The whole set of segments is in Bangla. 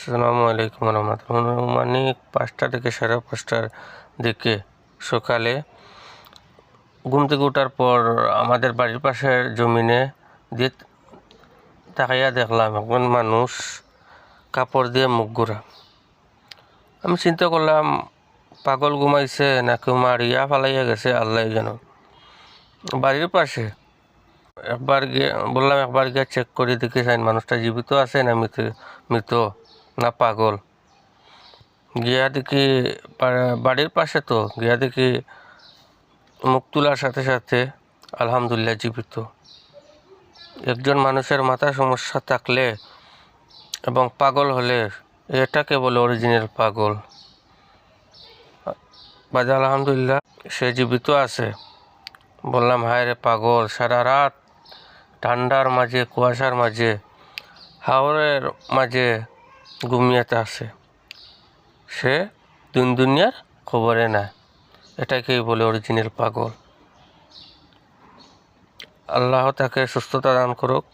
আসসালামু আলাইকুম রহমতুল্লাহ। আনুমানিক 5টা থেকে 5:30টার দিকে সকালে ঘুম থেকে ওঠার পর আমাদের বাড়ির পাশের জমিনে দিয়ে তাকাইয়া দেখলাম একজন মানুষ কাপড় দিয়ে মুখ ঘোরা। আমি চিন্তা করলাম পাগল ঘুমাইছে নাকি মারিয়া ফালাইয়া গেছে, আল্লাহ যেন। বাড়ির পাশে একবার গিয়ে চেক করে দেখে চাই মানুষটা জীবিত আছে না মৃত না পাগল। গিয়া দেখি বাড়ির পাশে, তো গিয়া দেখি মুখ তোলার সাথে সাথে আলহামদুলিল্লাহ জীবিত। একজন মানুষের মাথার সমস্যা থাকলে এবং পাগল হলে এটাকে বলে অরিজিনাল পাগল। বাজে আলহামদুলিল্লাহ সে জীবিত আছে। বললাম হায় রে পাগল, সারা রাত ঠান্ডার মাঝে, কুয়াশার মাঝে, হাওরের মাঝে ঘুমিয়েতে আছে, সে দুনিয়ার খবরে না। এটাকেই বলে অরিজিনাল পাগল। আল্লাহ তাকে সুস্থতা দান করুক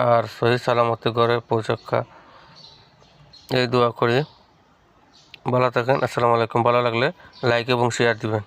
আর সহি সালামতে ঘরে পৌঁছাক্কা, এই দোয়া করি। ভালো থাকেন। আসসালামু আলাইকুম। ভালো লাগলে লাইক এবং শেয়ার দিবেন।